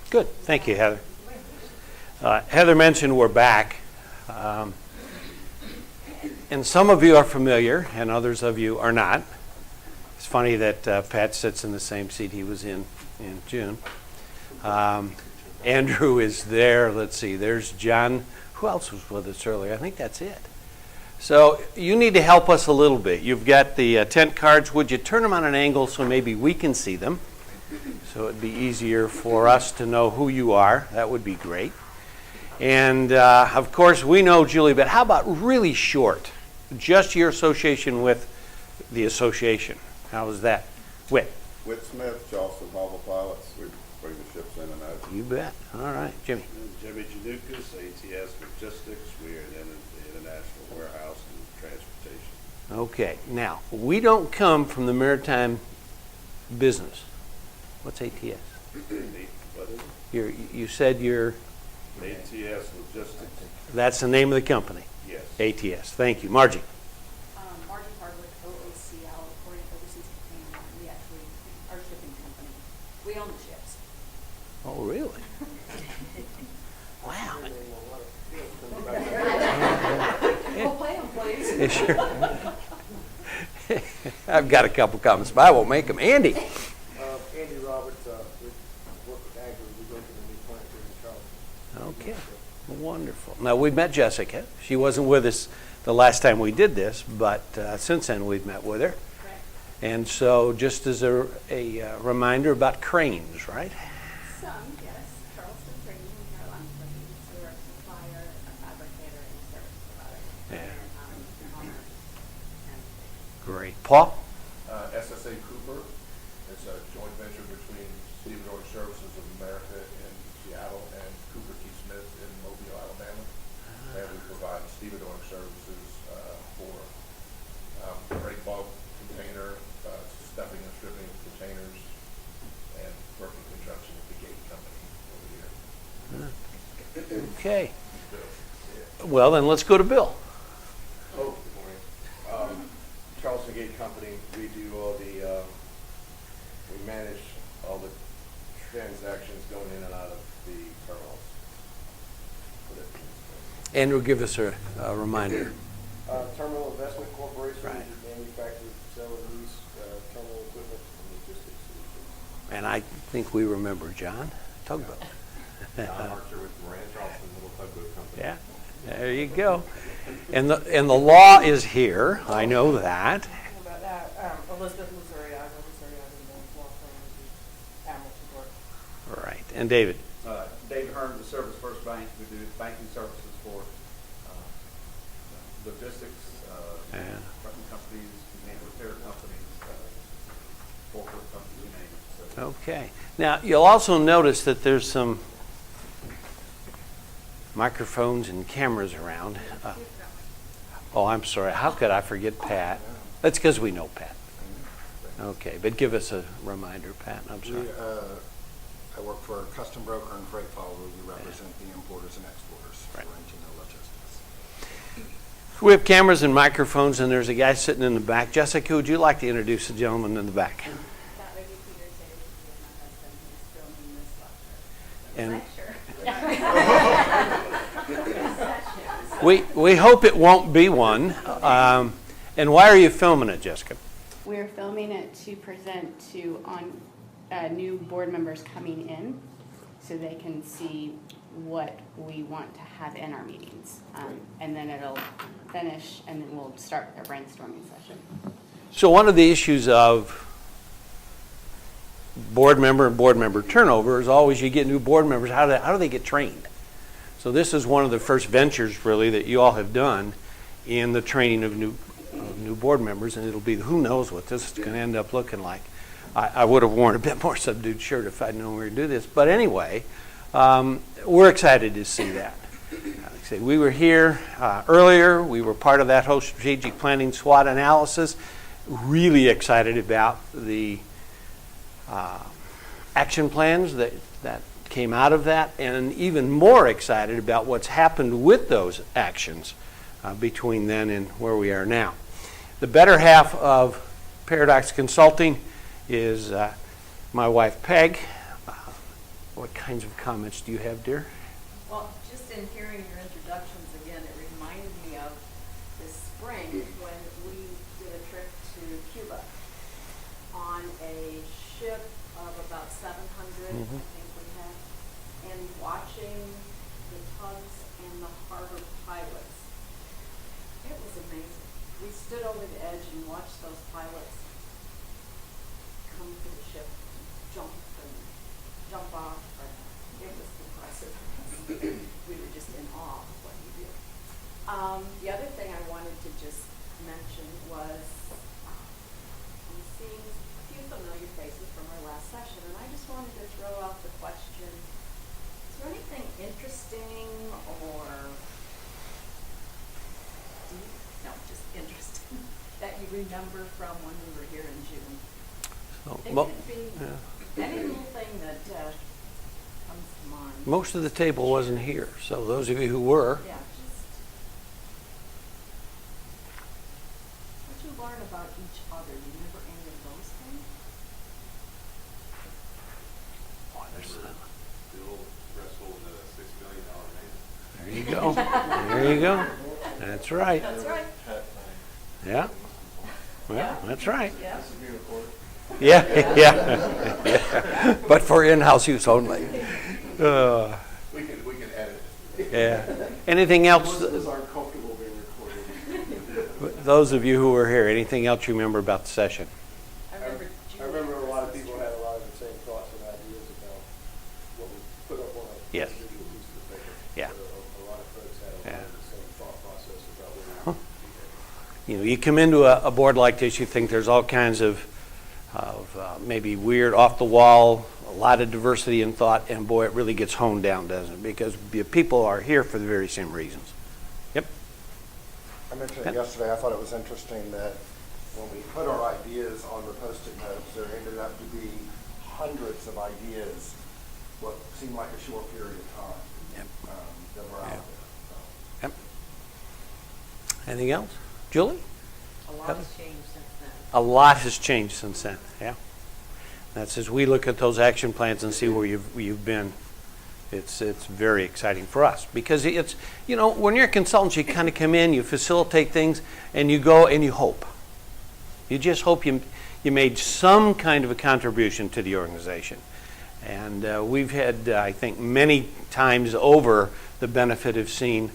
Good. Thank you, Heather. Heather mentioned we're back. And some of you are familiar, and others of you are not. It's funny that Pat sits in the same seat he was in June. Andrew is there. Let's see. There's John. Who else was with us earlier? I think that's it. So you need to help us a little bit. You've got the tent cards. Would you turn them on an angle so maybe we can see them? So it'd be easier for us to know who you are. That would be great. And of course, we know Julie, but how about really short? Just your association with the association. How is that? Whit Smith, Charleston Harbor Pilots. We bring the ships in and out. You bet. All right, Jimmy. Jimmy Janukas, ATS Logistics. We are in the International Warehouse and Transportation. Okay. Now, we don't come from the maritime business. What's ATS? What is it? You said you're... ATS Logistics. That's the name of the company? Yes. ATS. Thank you. Margie. Margie Hardwick, OOCL, Orient Overseas Container Line. We actually are a shipping company. We own the ships. Oh, really? Wow. We'll play them, please. Yeah, sure. I've got a couple comments, but I won't make them. Andy. Andy Roberts, we work with Agri. We go to the new plant here in Charleston. Okay. Wonderful. Now, we've met Jessica. She wasn't with us the last time we did this, but since then we've met with her. Correct. And so just as a reminder about cranes, right? Some, yes. Charleston Training and Carolina Trucking. So we're a supplier, a fabricator, and a service provider. Yeah. And Great. Paul? SSA Cooper. It's a joint venture between Stevedore Services of America in Seattle and Cooper T. Smith in Mobile, Alabama. And we provide stevedore services for freight bulk, container, stuffing and stripping of containers, and work in conjunction with the gate company over here. Okay. Well, then let's go to Bill. Oh, good morning. Charleston Gate Company, we do all the, we manage all the transactions going in and out of the terminals. Andrew, give us a reminder. Terminal Investment Corporation, Right. we manufacture, sell, and lease terminal equipment and logistics solutions. And I think we remember John Tugboat. John Archer with Moran Charleston Little Tugboat Company. Yeah, there you go. And the law is here. I know that. About that, Elizabeth Luzuriaga, the law firm is Hamilton Court. Right. And David. David Hearn with Service First Bank. We do banking services for logistics, trucking companies, container repair companies, forklift companies, you name it. So Okay. Now, you'll also notice that there's some microphones and cameras around. Oh, I'm sorry. How could I forget Pat? That's because we know Pat. Okay, but give us a reminder, Pat. I'm sorry. I work for a custom broker and freight forwarder. We represent the importers and exporters for Rentino Logistics. We have cameras and microphones, and there's a guy sitting in the back. Jessica, would you like to introduce the gentleman in the back? that would be Peter Taylor, my husband, who's filming this lecture. We hope it won't be one. And why are you filming it, Jessica? We're filming it to present to new board members coming in so they can see what we want to have in our meetings. And then it'll finish and then we'll start a brainstorming session. So one of the issues of board member and board member turnover is always you get new board members. How do they get trained? So this is one of the first ventures really that you all have done in the training of new board members, and it'll be who knows what this is going to end up looking like. I would have worn a bit more subdued shirt if I'd known we were going to do this. But anyway, we're excited to see that. Like I said, we were here earlier. We were part of that whole strategic planning SWOT analysis. Really excited about the action plans that came out of that, and even more excited about what's happened with those actions between then and where we are now. The better half of Paradox Consulting is my wife Peg. What kinds of comments do you have, dear? Well, just in hearing your introductions again, it reminded me of this spring when we did a trip to Cuba on a ship of about 700, I think we had, and watching the tugs and the harbor pilots. It was amazing. We stood over the edge and watched those pilots come to the ship, jump off, but it was impressive. We were just in awe of what he did. The other thing I wanted to just mention was I'm seeing a few familiar faces from our last session, and I just wanted to throw out the question, is there anything interesting or deep, no, just interesting, that you remember from when we were here in June? It could be any little thing that comes to mind. Most of the table wasn't here, so those of you who were, Yeah, just what you learn about each other. You remember any of those things? The old wrestle $6 million man. there you go. There you go. That's right. That's right. Yeah. Well, that's right. Yeah. Yeah, yeah. But for in-house use only. We can edit it. Yeah. Anything else? Most of us aren't comfortable being recorded. Those of you who were here, anything else you remember about the session? I remember. I remember a lot of people had a lot of the same thoughts and ideas about what we put up on a Yes. individual piece of paper. Yeah. A lot of folks had a lot of the same thought process about what we You know, you come into a board like this, you think there's all kinds of maybe weird, off the wall, a lot of diversity in thought, and boy, it really gets honed down, doesn't it? Because the people are here for the very same reasons. Yep. I mentioned it yesterday, I thought it was interesting that when we put our ideas on the Post-it notes, there ended up to be hundreds of ideas, what seemed like a short period of time. Yep. That were out Yep. there. Yep. Anything else? Julie? A lot has changed since then. A lot has changed since then, yeah. That's as we look at those action plans and see where you've been, it's very exciting for us. Because it's, you know, when you're a consultant, you kind of come in, you facilitate things, and you go and you hope. You just hope you made some kind of a contribution to the organization. And we've had, I think, many times over the benefit of seeing,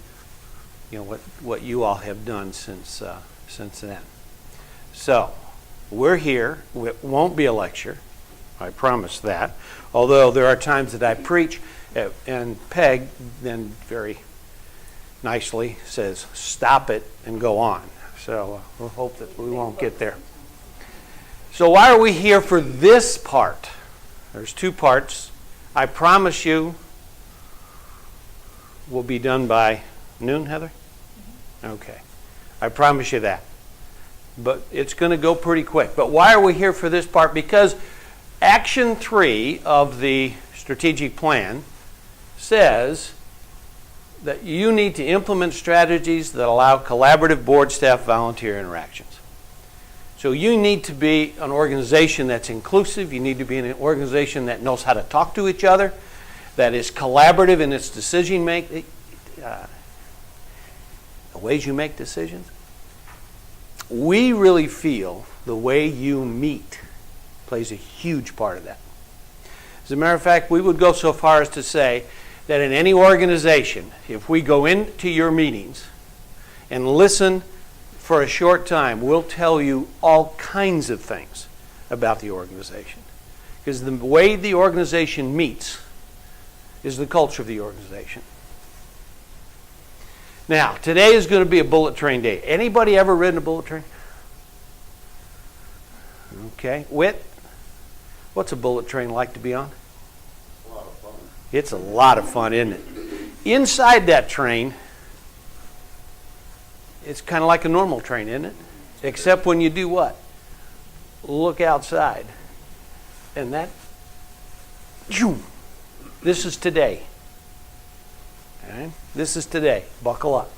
you know, what you all have done since then. So, we're here. It won't be a lecture. I promise that. Although there are times that I preach, and Peg then very nicely says, stop it and go on. So we'll hope that we won't get there. So why are we here for this part? There's two parts. I promise you we'll be done by noon, Heather? Okay. I promise you that. But it's going to go pretty quick. But why are we here for this part? Because Action 3 of the strategic plan says that you need to implement strategies that allow collaborative board staff volunteer interactions. So you need to be an organization that's inclusive. You need to be an organization that knows how to talk to each other, that is collaborative in its decision making, the ways you make decisions. We really feel the way you meet plays a huge part of that. As a matter of fact, we would go so far as to say that in any organization, if we go into your meetings and listen for a short time, we'll tell you all kinds of things about the organization. Because the way the organization meets is the culture of the organization. Now, today is going to be a bullet train day. Anybody ever ridden a bullet train? Okay. Whit, what's a bullet train like to be on? A lot of fun. It's a lot of fun, isn't it? Inside that train, it's kind of like a normal train, isn't it? Except when you do what? Look outside. And that, this is today. Okay? This is today. Buckle up.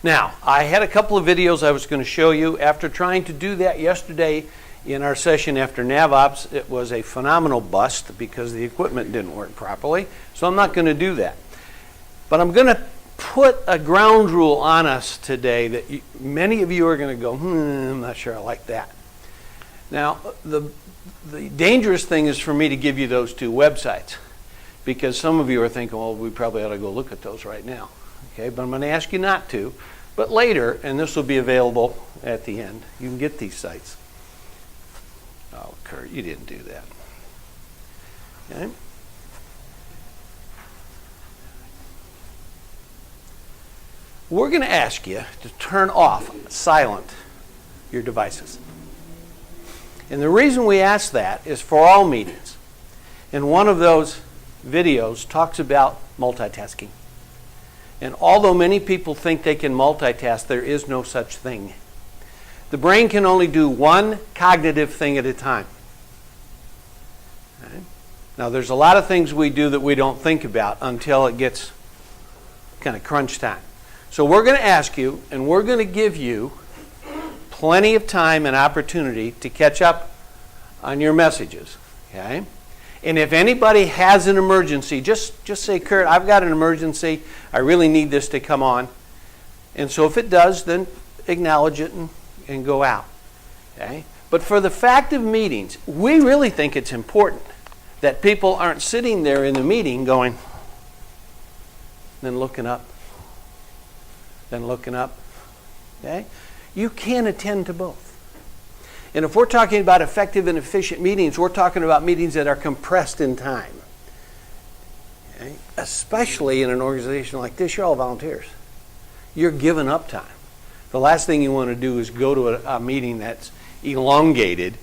Now, I had a couple of videos I was going to show you. After trying to do that yesterday In our session after NavOps, it was a phenomenal bust because the equipment didn't work properly. So I'm not going to do that. But I'm going to put a ground rule on us today that many of you are going to go, I'm not sure I like that. Now, the dangerous thing is for me to give you those two websites because some of you are thinking, well, we probably ought to go look at those right now. Okay, but I'm going to ask you not to. But later, and this will be available at the end, you can get these sites. Oh, Kurt, you didn't do that. Okay. We're going to ask you to turn off, silent, your devices. And the reason we ask that is for all meetings. And one of those videos talks about multitasking. And although many people think they can multitask, there is no such thing. The brain can only do one cognitive thing at a time. Okay? Now, there's a lot of things we do that we don't think about until it gets kind of crunch time. So we're going to ask you, and we're going to give you plenty of time and opportunity to catch up on your messages. Okay? And if anybody has an emergency, just say, Kurt, I've got an emergency. I really need this to come on. And so if it does, then acknowledge it and go out. Okay? But for the fact of meetings, we really think it's important that people aren't sitting there in the meeting going, then looking up, then looking up. Okay? You can attend to both. And if we're talking about effective and efficient meetings, we're talking about meetings that are compressed in time. Okay? Especially in an organization like this, you're all volunteers. You're giving up time. The last thing you want to do is go to a meeting that's elongated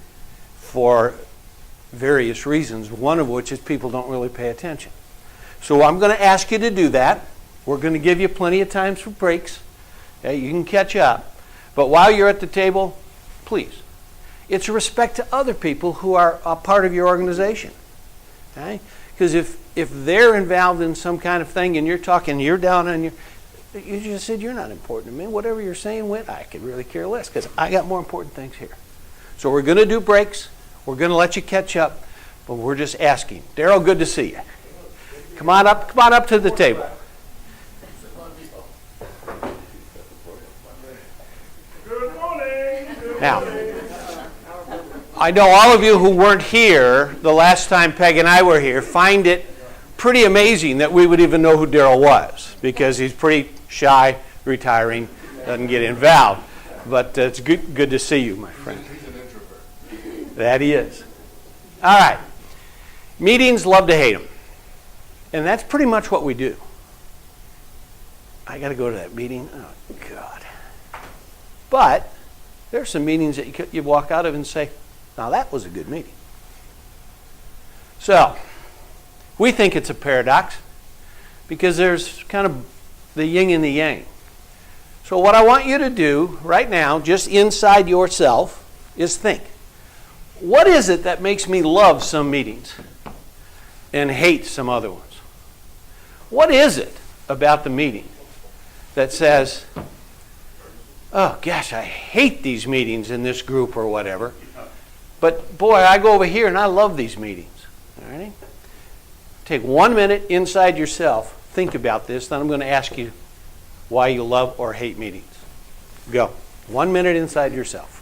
for various reasons, one of which is people don't really pay attention. So I'm going to ask you to do that. We're going to give you plenty of times for breaks. Okay? You can catch up. But while you're at the table, please. It's respect to other people who are a part of your organization. Okay? Because if they're involved in some kind of thing and you're talking, you're down on your, you just said you're not important to me. Whatever you're saying went, I could really care less because I got more important things here. So we're going to do breaks. We're going to let you catch up, but we're just asking. Daryl, good to see you. Come on up to the table. Good morning. Now, I know all of you who weren't here the last time Peg and I were here find it pretty amazing that we would even know who Daryl was because he's pretty shy, retiring, doesn't get involved. But it's good to see you, my friend. He's an introvert. That he is. All right. Meetings, love to hate them. And that's pretty much what we do. I got to go to that meeting. Oh, God. But there are some meetings that you walk out of and say, now that was a good meeting. So, we think it's a paradox because there's kind of the yin and the yang. So what I want you to do right now, just inside yourself, is think. What is it that makes me love some meetings and hate some other ones? What is it about the meeting that says, oh gosh, I hate these meetings in this group or whatever, but boy, I go over here and I love these meetings. All right? Take 1 minute inside yourself, think about this, then I'm going to ask you why you love or hate meetings. Go. 1 minute inside yourself.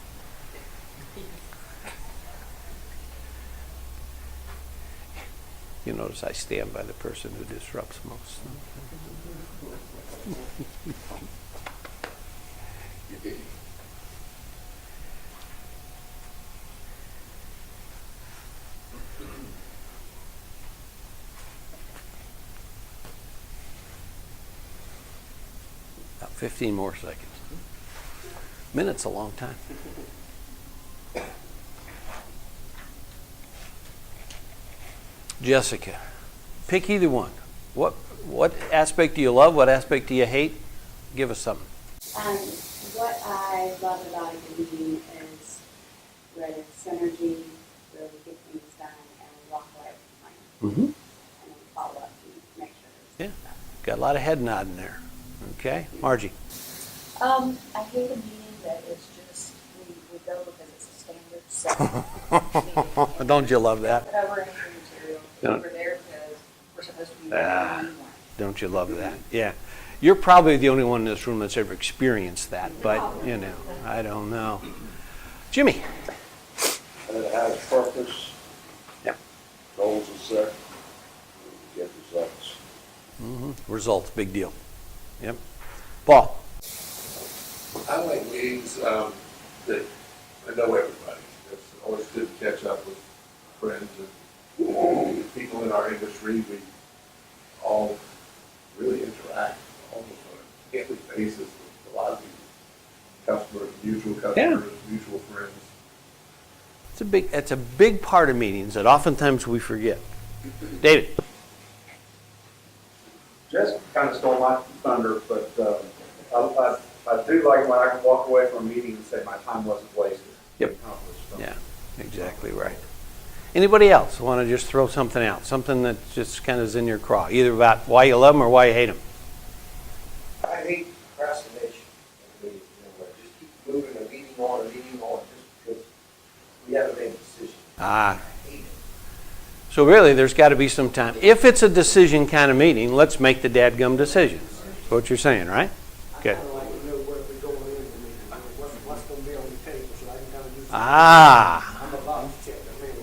You notice I stand by the person who disrupts most. About 15 more seconds. Minute's a long time. Jessica, pick either one. What aspect do you love? What aspect do you hate? Give us something. What I love about a good meeting is where there's synergy, where we get things done, and we walk away with a plan. And then follow up and make sure there's Got a lot of head nodding there. Okay, Margie. I hate a meeting that is just, we go because it's a standard separate meeting. Don't you love that? Cover any material. Don't- We're there because we're supposed to be Ah. one-on-one. Don't you love that? Yeah. You're probably the only one in this room that's ever experienced that, but, you know, I don't know. Jimmy? And it has purpose. Yep. Goals are set. We get results. Results, big deal. Yep. Paul? I like meetings that I know everybody. It's always good to catch up with friends and people in our industry. We all really interact almost on a daily basis with a lot of people, customers, mutual friends. It's a big part of meetings that oftentimes we forget. David? Jessica kind of stole my thunder, but I do like when I can walk away from a meeting and say my time wasn't wasted. Yep. Accomplished something. Yeah, exactly right. Anybody else want to just throw something out? Something that just kind of is in your craw, either about why you love them or why you hate them. I hate procrastination. I mean, just keep moving a meeting on just because we haven't made a decision. Ah. I hate it. So really, there's got to be some time. If it's a decision kind of meeting, let's make the dadgum decision. That's what you're saying, right? Okay. I kind of like to know what we're going into the meeting, what's going to be on the table, so I can kind of do. Ah. I'm a box checker, man,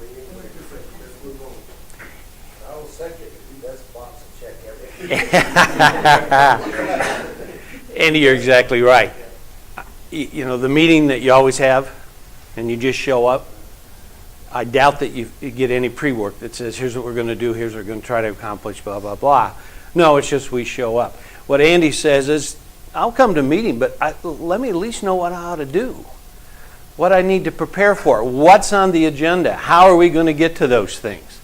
let's move on. I will second it, that's box and check everything. Andy, you're exactly right. You know, the meeting that you always have and you just show up, I doubt that you get any pre-work that says, here's what we're going to do, here's what we're going to try to accomplish, blah, blah, blah. No, it's just we show up. What Andy says is, I'll come to a meeting, but let me at least know what I ought to do, what I need to prepare for, what's on the agenda, how are we going to get to those things.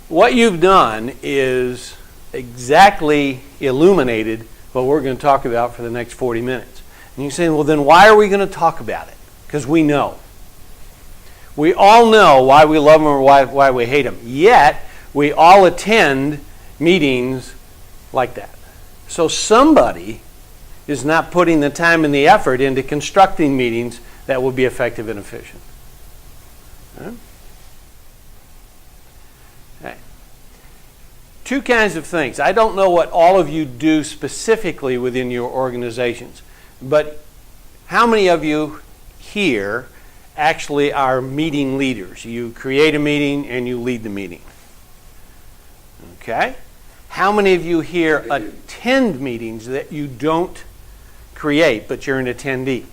What you've done is exactly illuminated what we're going to talk about for the next 40 minutes. And you say, well, then why are we going to talk about it? Because we know. We all know why we love them or why we hate them. Yet, we all attend meetings like that. So somebody is not putting the time and the effort into constructing meetings that will be effective and efficient. All right. Two kinds of things. I don't know what all of you do specifically within your organizations, but how many of you here actually are meeting leaders? You create a meeting and you lead the meeting. Okay? How many of you here attend meetings that you don't create, but you're an attendee?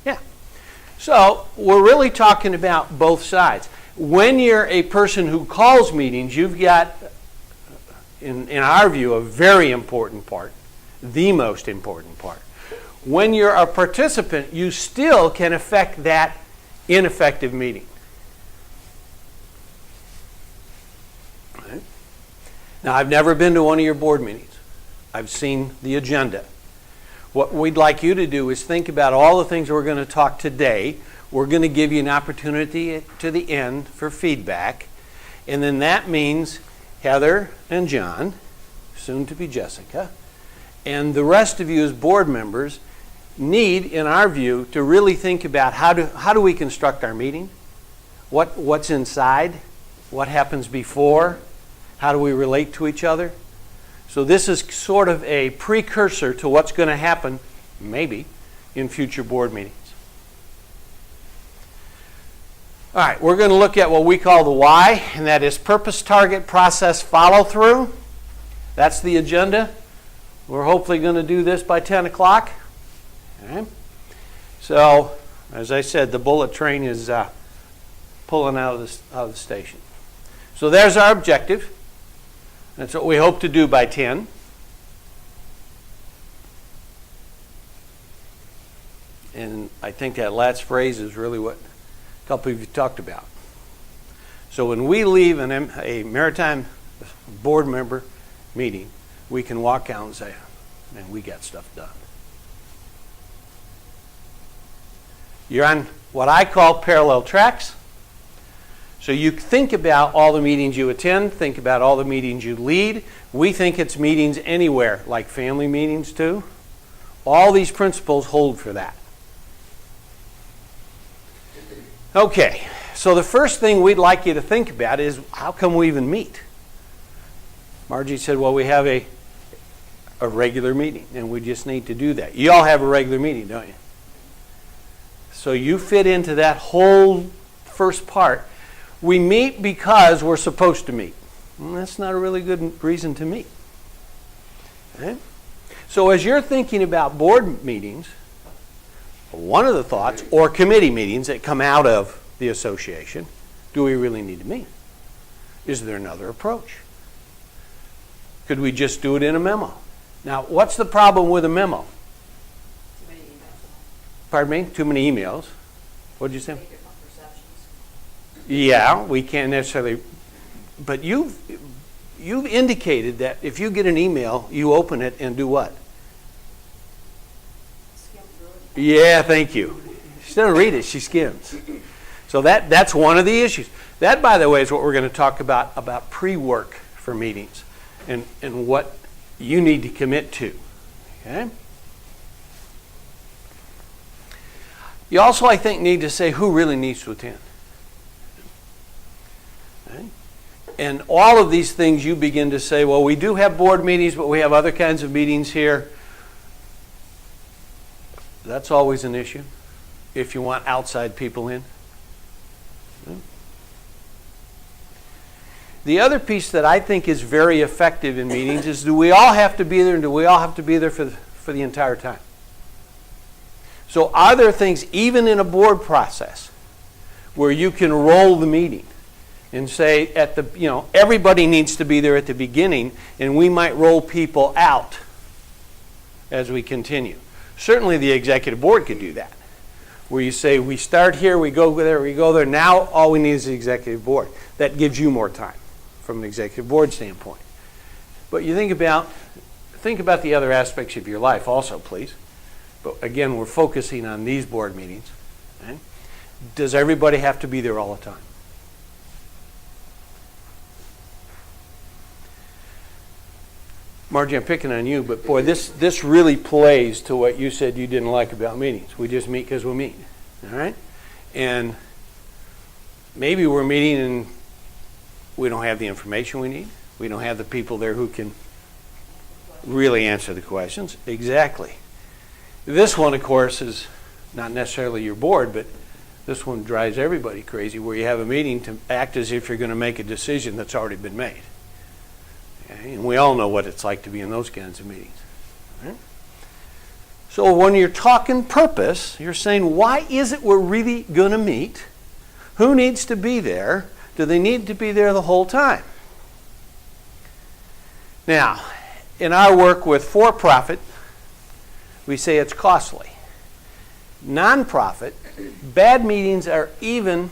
Yeah. So we're really talking about both sides. When you're a person who calls meetings, you've got, in our view, a very important part, the most important part. When you're a participant, you still can affect that ineffective meeting. Right? Now, I've never been to one of your board meetings. I've seen the agenda. What we'd like you to do is think about all the things we're going to talk today. We're going to give you an opportunity to the end for feedback. And then that means Heather and John, soon to be Jessica, and the rest of you as board members need, in our view, to really think about how do we construct our meeting, what's inside, what happens before, how do we relate to each other. So this is sort of a precursor to what's going to happen, maybe, in future board meetings. All right, we're going to look at what we call the why, and that is purpose, target, process, follow-through. That's the agenda. We're hopefully going to do this by 10 o'clock. Okay. So, as I said, the bullet train is pulling out of the station. So there's our objective. That's what we hope to do by 10. And I think that last phrase is really what a couple of you talked about. So when we leave a Maritime board member meeting, we can walk out and say, man, we got stuff done. You're on what I call parallel tracks. So you think about all the meetings you attend, think about all the meetings you lead. We think it's meetings anywhere, like family meetings too. All these principles hold for that. Okay, so the first thing we'd like you to think about is how come we even meet? Margie said, well, we have a regular meeting, and we just need to do that. You all have a regular meeting, don't you? So you fit into that whole first part. We meet because we're supposed to meet. Well, that's not a really good reason to meet. Okay? So as you're thinking about board meetings, one of the thoughts, or committee meetings that come out of the association, do we really need to meet? Is there another approach? Could we just do it in a memo? Now, what's the problem with a memo? Too many emails. Pardon me? Too many emails. What did you say? Different perceptions. Yeah, we can't necessarily, but you've indicated that if you get an email, you open it and do what? Skim through it. Yeah, thank you. She doesn't read it, she skims. So that's one of the issues. That, by the way, is what we're going to talk about pre-work for meetings and what you need to commit to. Okay? You also, I think, need to say who really needs to attend. Okay? And all of these things you begin to say, well, we do have board meetings, but we have other kinds of meetings here. That's always an issue if you want outside people in. Okay? The other piece that I think is very effective in meetings is, do we all have to be there, and do we all have to be there for the entire time? So are there things, even in a board process, where you can roll the meeting and say everybody needs to be there at the beginning, and we might roll people out as we continue. Certainly the executive board could do that, where you say we start here, we go there, now all we need is the executive board. That gives you more time from an executive board standpoint. But you think about the other aspects of your life also, please. But again, we're focusing on these board meetings. Okay? Does everybody have to be there all the time? Margie, I'm picking on you, but boy, this really plays to what you said you didn't like about meetings. We just meet because we meet. All right? And maybe we're meeting and we don't have the information we need. We don't have the people there who can really answer the questions. Exactly. This one, of course, is not necessarily your board, but this one drives everybody crazy, where you have a meeting to act as if you're going to make a decision that's already been made. Okay? And we all know what it's like to be in those kinds of meetings. Right? So when you're talking purpose, you're saying, why is it we're really going to meet? Who needs to be there? Do they need to be there the whole time? Now, in our work with for-profit, we say it's costly. Nonprofit, bad meetings are even,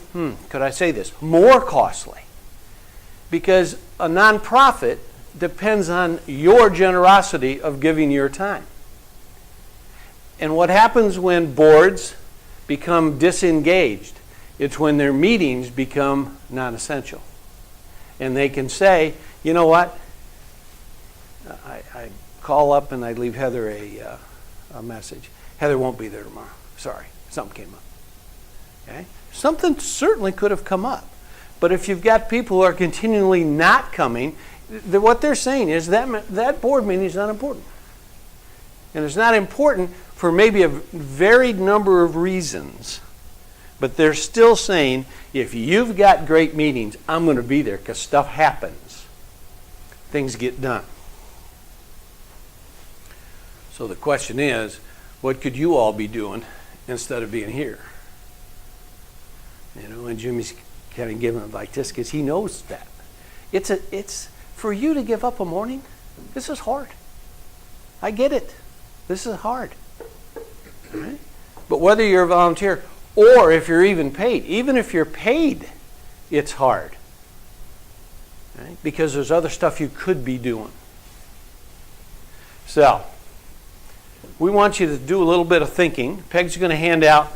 could I say this, more costly. Because a nonprofit depends on your generosity of giving your time. And what happens when boards become disengaged? It's when their meetings become non-essential. And they can say, you know what? I call up and I leave Heather a message. Heather won't be there tomorrow. Sorry, something came up. Okay? Something certainly could have come up. But if you've got people who are continually not coming, what they're saying is that board meeting is not important. And it's not important for maybe a varied number of reasons. But they're still saying, if you've got great meetings, I'm going to be there because stuff happens. Things get done. So the question is, what could you all be doing instead of being here? And Jimmy's kind of giving it like this because he knows that. It's for you to give up a morning. This is hard. I get it. This is hard. Right? But whether you're a volunteer or if you're even if you're paid, it's hard. Right? Because there's other stuff you could be doing. So, we want you to do a little bit of thinking. Peg's going to hand out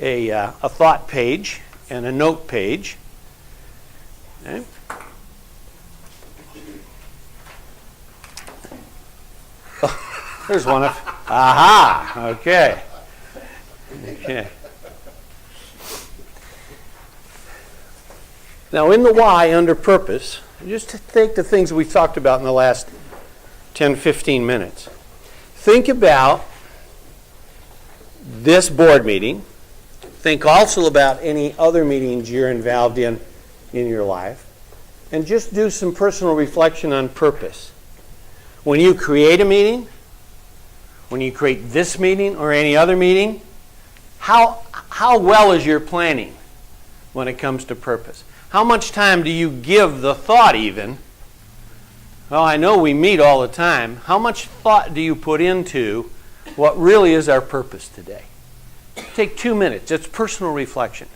a thought page and a note page. Okay. Oh, there's one of. Aha! Okay. Okay. Now, in the why, under purpose, just to take the things we've talked about in the last 10, 15 minutes. Think about this board meeting. Think also about any other meetings you're involved in your life. And just do some personal reflection on purpose. When you create a meeting, when you create this meeting or any other meeting, how well is your planning when it comes to purpose? How much time do you give the thought even? Well, I know we meet all the time. How much thought do you put into what really is our purpose today? Take 2 minutes. It's personal reflection.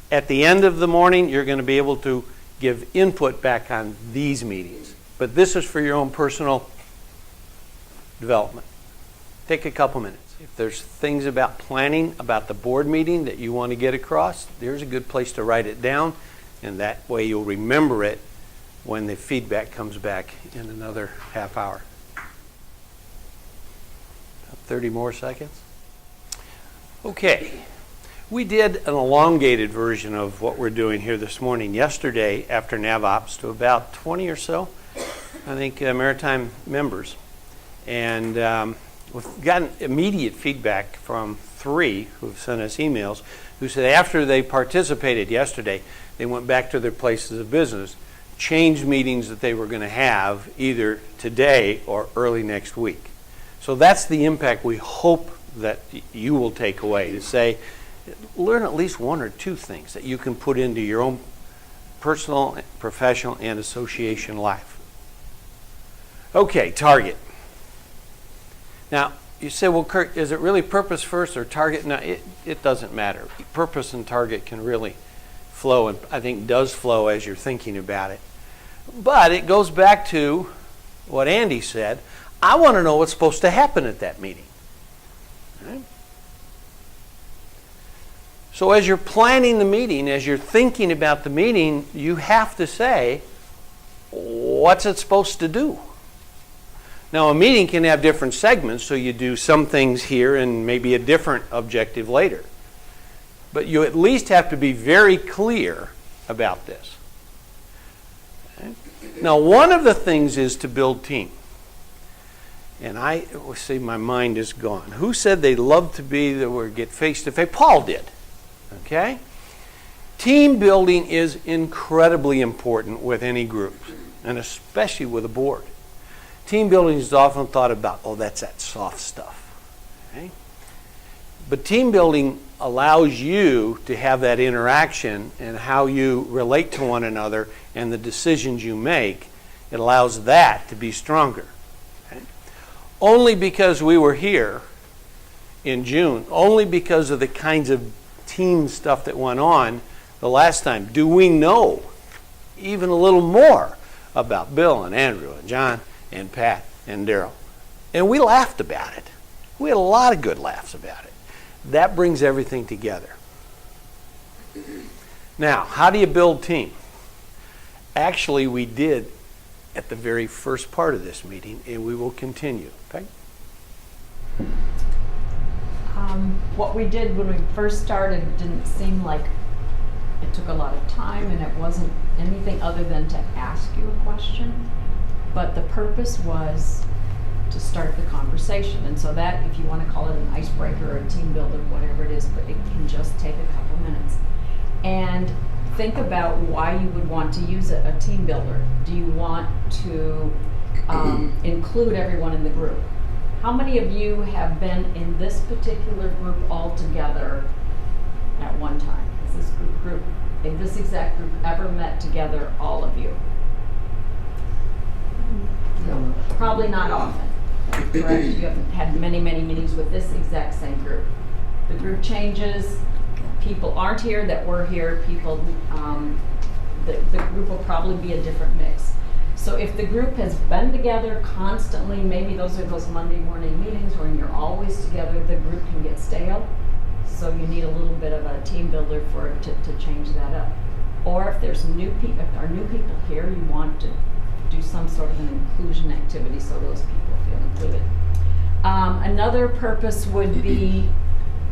At the end of the morning, you're going to be able to give input back on these meetings. But this is for your own personal development. Take a couple minutes. If there's things about planning, about the board meeting that you want to get across, there's a good place to write it down. And that way you'll remember it when the feedback comes back in another half hour. About 30 more seconds. Okay. We did an elongated version of what we're doing here this morning yesterday after NavOps to about 20 or so, I think, Maritime members. And we've gotten immediate feedback from 3 who've sent us emails who said after they participated yesterday, they went back to their places of business, changed meetings that they were going to have either today or early next week. So that's the impact we hope that you will take away, to say, learn at least 1 or 2 things that you can put into your own personal, professional, and association life. Okay, target. Now, you say, well, Kurt, is it really purpose first or target? No, it doesn't matter. Purpose and target can really flow, and I think does flow as you're thinking about it. But it goes back to what Andy said. I want to know what's supposed to happen at that meeting. Right? So as you're planning the meeting, as you're thinking about the meeting, you have to say, what's it supposed to do? Now, a meeting can have different segments, so you do some things here and maybe a different objective later. But you at least have to be very clear about this. Okay? Now, one of the things is to build team. And I see my mind is gone. Who said they love to be or get face-to-face? Paul did. Okay? Team building is incredibly important with any group, and especially with a board. Team building is often thought about, oh, that's that soft stuff. Okay? But team building allows you to have that interaction and how you relate to one another and the decisions you make. It allows that to be stronger. Okay? Only because we were here in June, only because of the kinds of team stuff that went on the last time, do we know even a little more about Bill and Andrew and John and Pat and Daryl. And we laughed about it. We had a lot of good laughs about it. That brings everything together. Now, how do you build team? Actually, we did at the very first part of this meeting, and we will continue. Okay? What we did when we first started didn't seem like it took a lot of time, and it wasn't anything other than to ask you a question. But the purpose was to start the conversation. And so that, if you want to call it an icebreaker or a team builder, whatever it is, but it can just take a couple minutes. And think about why you would want to use a team builder. Do you want to include everyone in the group? How many of you have been in this particular group all together at one time? Has this group, in this exact group, ever met together, all of you? No, probably not often, correct? You haven't had many, many meetings with this exact same group. The group changes, people aren't here that were here, people, the group will probably be a different mix. So if the group has been together constantly, maybe those are those Monday morning meetings when you're always together, the group can get stale. So you need a little bit of a team builder for it to change that up. Or if there's new people, if there are new people here, you want to do some sort of an inclusion activity so those people feel included. Another purpose would be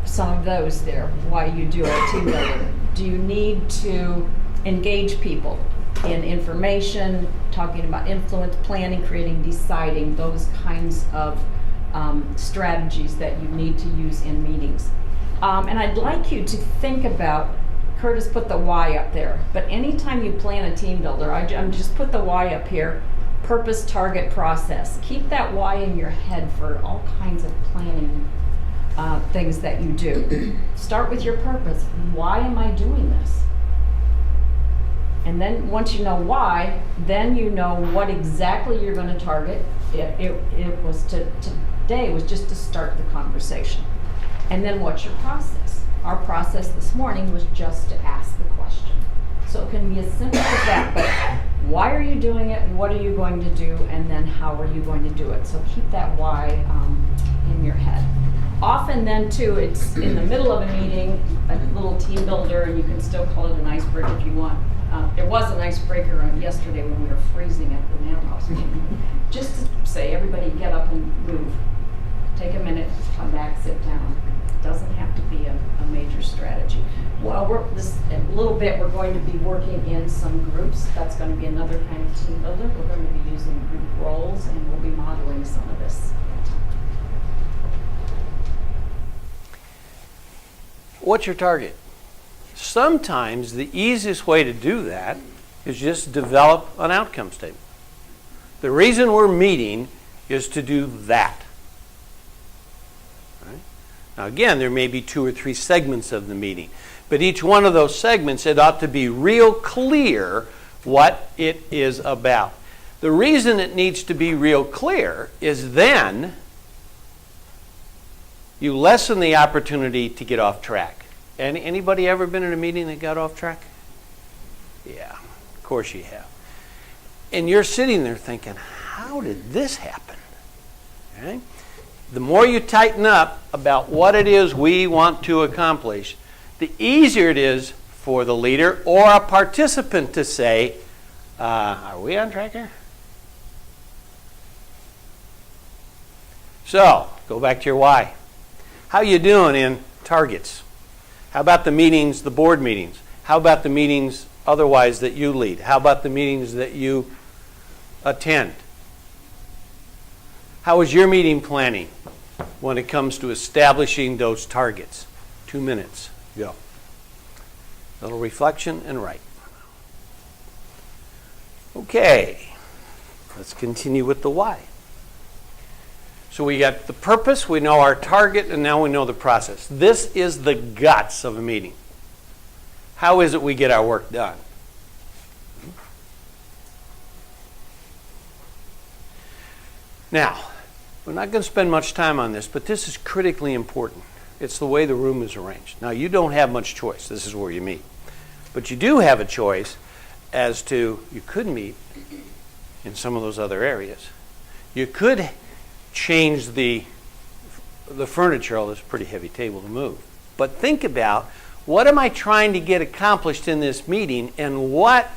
some of those there, why you do a team builder. Do you need to engage people in information, talking about influence, planning, creating, deciding, those kinds of strategies that you need to use in meetings. And I'd like you to think about, Curtis put the why up there, but anytime you plan a team builder, I'm just put the why up here, purpose, target, process. Keep that why in your head for all kinds of planning things that you do. Start with your purpose. Why am I doing this? And then once you know why, then you know what exactly you're going to target. It was today was just to start the conversation. And then what's your process? Our process this morning was just to ask the question. So it can be as simple as that, but why are you doing it? What are you going to do? And then how are you going to do it? So keep that why in your head. Often then too, it's in the middle of a meeting, a little team builder, and you can still call it an icebreaker if you want. There was an icebreaker yesterday when we were freezing at the NAM house meeting. Just to say, everybody get up and move. Take a minute, come back, sit down. It doesn't have to be a major strategy. Well, a little bit, we're going to be working in some groups. That's going to be another kind of team builder. We're going to be using group roles, and we'll be modeling some of this. What's your target? Sometimes the easiest way to do that is just develop an outcome statement. The reason we're meeting is to do that. Right? Now again, there may be 2 or 3 segments of the meeting, but each one of those segments, it ought to be real clear what it is about. The reason it needs to be real clear is then you lessen the opportunity to get off track. And anybody ever been in a meeting that got off track? Yeah, of course you have. And you're sitting there thinking, how did this happen? Okay? The more you tighten up about what it is we want to accomplish, the easier it is for the leader or a participant to say, are we on track here? So, go back to your why. How you doing in targets? How about the meetings, the board meetings? How about the meetings otherwise that you lead? How about the meetings that you attend? How is your meeting planning when it comes to establishing those targets? 2 minutes, go. A little reflection and write. Okay, let's continue with the why. So we got the purpose, we know our target, and now we know the process. This is the guts of a meeting. How is it we get our work done? Now, we're not going to spend much time on this, but this is critically important. It's the way the room is arranged. Now, you don't have much choice. This is where you meet. But you do have a choice as to, you could meet in some of those other areas. You could change the furniture, although it's a pretty heavy table to move. But think about, what am I trying to get accomplished in this meeting, and what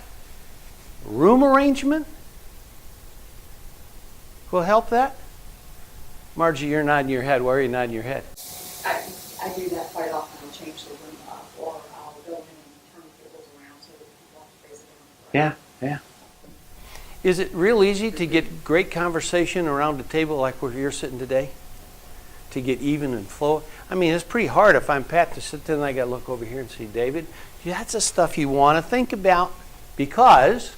room arrangement will help that? Margie, you're nodding your head. Why are you nodding your head? I do that quite often. I'll change the room up, or I'll go in and turn the tables around so that people don't face it. Yeah. Is it real easy to get great conversation around a table like where you're sitting today? To get even and flow? I mean, it's pretty hard if I'm Pat to sit there and I got to look over here and see David. That's the stuff you want to think about, because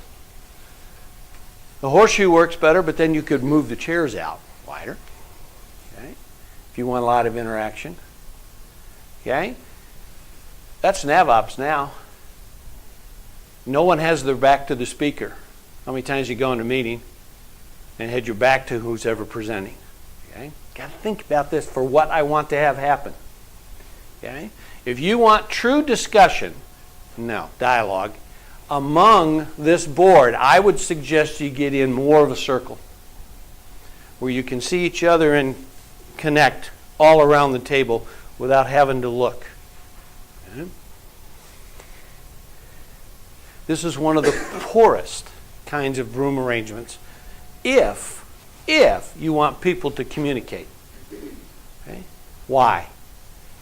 the horseshoe works better, but then you could move the chairs out wider. Okay? If you want a lot of interaction. Okay? That's NavOps now. No one has their back to the speaker. How many times you go in a meeting and had your back to who's ever presenting? Okay? Got to think about this for what I want to have happen. Okay? If you want true discussion, dialogue, among this board, I would suggest you get in more of a circle where you can see each other and connect all around the table without having to look. Okay? This is one of the poorest kinds of room arrangements if you want people to communicate. Okay? Why?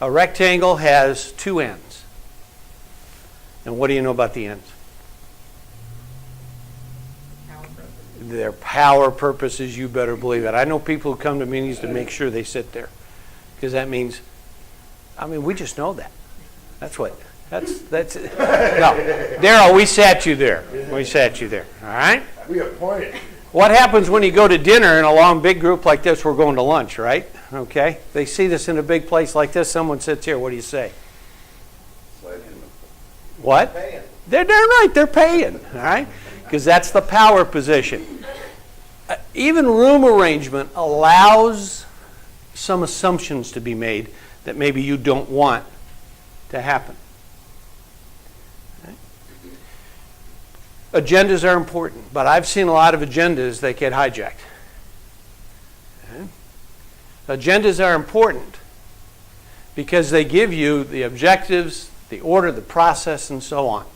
A rectangle has 2 ends. And what do you know about the ends? Their power purposes, you better believe it. I know people who come to meetings to make sure they sit there. Because that means, we just know that. That's no. Daryl, we sat you there. We sat you there, all right? We appointed. What happens when you go to dinner in a long, big group like this? We're going to lunch, right? Okay? They see this in a big place like this. Someone sits here. What do you say? What? They're right. They're paying, all right? Because that's the power position. Even room arrangement allows some assumptions to be made that maybe you don't want to happen. Agendas are important, but I've seen a lot of agendas that get hijacked. Okay? Agendas are important because they give you the objectives, the order, the process, and so on.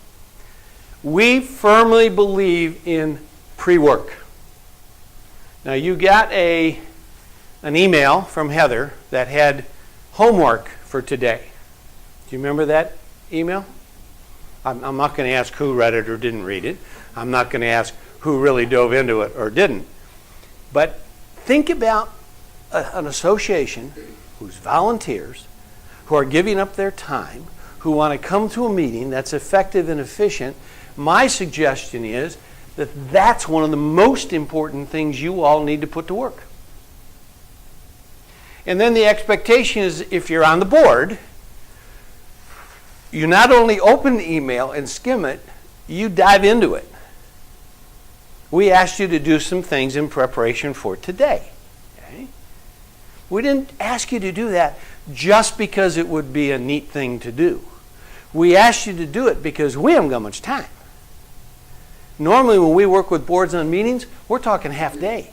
We firmly believe in pre-work. Now, you got an email from Heather that had homework for today. Do you remember that email? I'm not going to ask who read it or didn't read it. I'm not going to ask who really dove into it or didn't. But think about an association whose volunteers, who are giving up their time, who want to come to a meeting that's effective and efficient. My suggestion is that that's one of the most important things you all need to put to work. And then the expectation is, if you're on the board, you not only open the email and skim it, you dive into it. We asked you to do some things in preparation for today. Okay? We didn't ask you to do that just because it would be a neat thing to do. We asked you to do it because we haven't got much time. Normally when we work with boards on meetings, we're talking half day.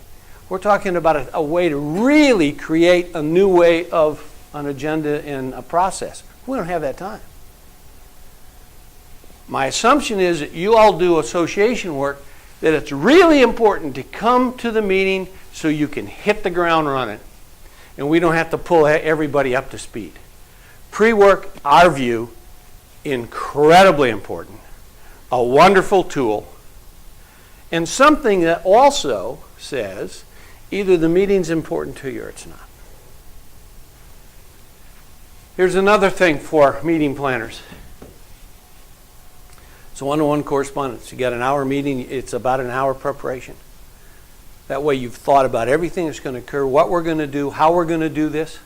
We're talking about a way to really create a new way of an agenda and a process. We don't have that time. My assumption is that you all do association work, that it's really important to come to the meeting so you can hit the ground running and we don't have to pull everybody up to speed. Pre-work, our view, incredibly important, a wonderful tool, and something that also says either the meeting's important to you or it's not. Here's another thing for meeting planners. It's a one-to-one correspondence. You got an hour meeting, it's about an hour preparation. That way you've thought about everything that's going to occur, what we're going to do, how we're going to do this.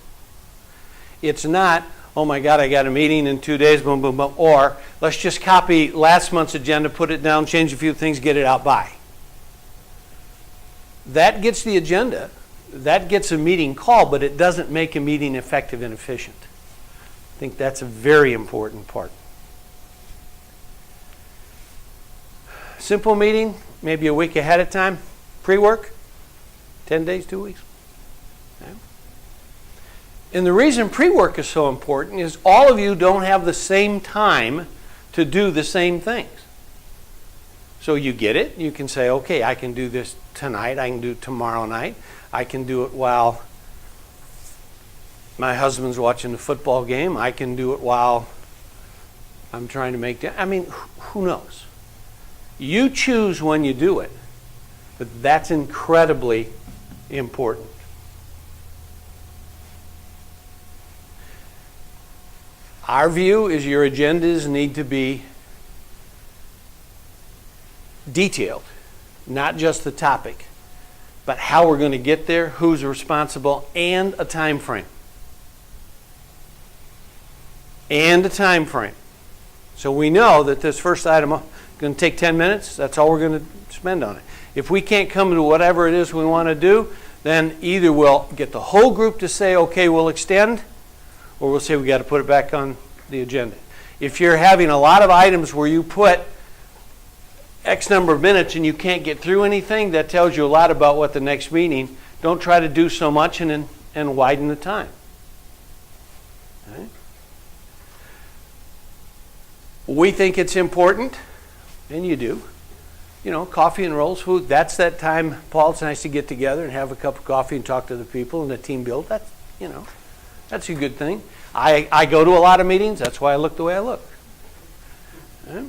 It's not, oh my God, I got a meeting in 2 days, boom, boom, boom. Or let's just copy last month's agenda, put it down, change a few things, get it out by. That gets the agenda, that gets a meeting call, but it doesn't make a meeting effective and efficient. I think that's a very important part. Simple meeting, maybe a week ahead of time. Pre-work, 10 days, 2 weeks. Okay. And the reason pre-work is so important is all of you don't have the same time to do the same things. So you get it. You can say, okay, I can do this tonight. I can do it tomorrow night. I can do it while my husband's watching the football game. I can do it while I'm trying to make dinner. I mean, who knows? You choose when you do it, but that's incredibly important. Our view is your agendas need to be detailed, not just the topic, but how we're going to get there, who's responsible, and a time frame. And a time frame. So we know that this first item is going to take 10 minutes. That's all we're going to spend on it. If we can't come to whatever it is we want to do, then either we'll get the whole group to say, okay, we'll extend, or we'll say we got to put it back on the agenda. If you're having a lot of items where you put X number of minutes and you can't get through anything, that tells you a lot about what the next meeting. Don't try to do so much and widen the time. Okay? We think it's important, and you do. You know, coffee and rolls, food, that's that time, Paul, it's nice to get together and have a cup of coffee and talk to the people and the team build. That's, you know, that's a good thing. I go to a lot of meetings, that's why I look the way I look. Okay?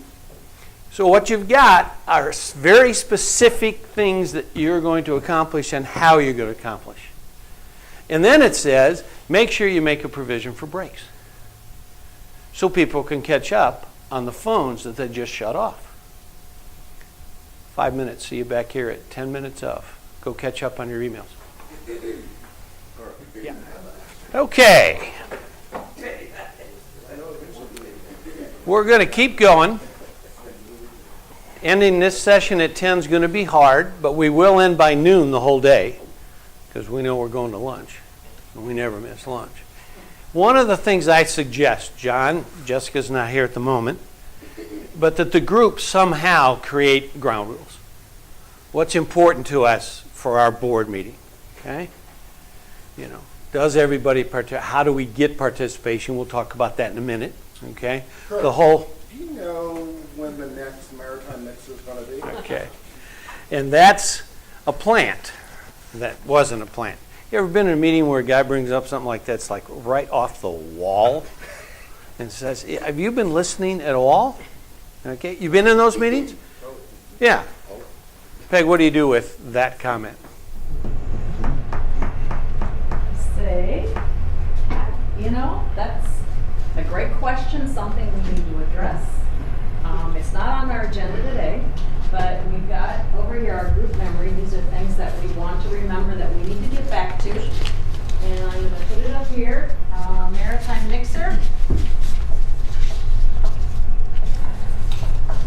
So what you've got are very specific things that you're going to accomplish and how you're going to accomplish. And then it says, make sure you make a provision for breaks, so people can catch up on the phones that they just shut off. 5 minutes, see you back here at 10 minutes of. Go catch up on your emails. Yeah. Okay. We're going to keep going. Ending this session at 10 is going to be hard, but we will end by noon the whole day, because we know we're going to lunch, and we never miss lunch. One of the things I suggest, John, Jessica's not here at the moment, but that the group somehow create ground rules. What's important to us for our board meeting, okay? You know, does everybody participate? How do we get participation? We'll talk about that in a minute, okay? Kurt, The whole... do you know when the next Maritime Mixer is going to be? Okay. And that's a plant. That wasn't a plant. You ever been in a meeting where a guy brings up something like that's like right off the wall and says, have you been listening at all? Okay. You been in those meetings? Yeah. Peg, what do you do with that comment? Say, you know, that's a great question, something we need to address. It's not on our agenda today, but we've got over here our group memory. These are things that we want to remember that we need to get back to. And I'm going to put it up here, Maritime Mixer.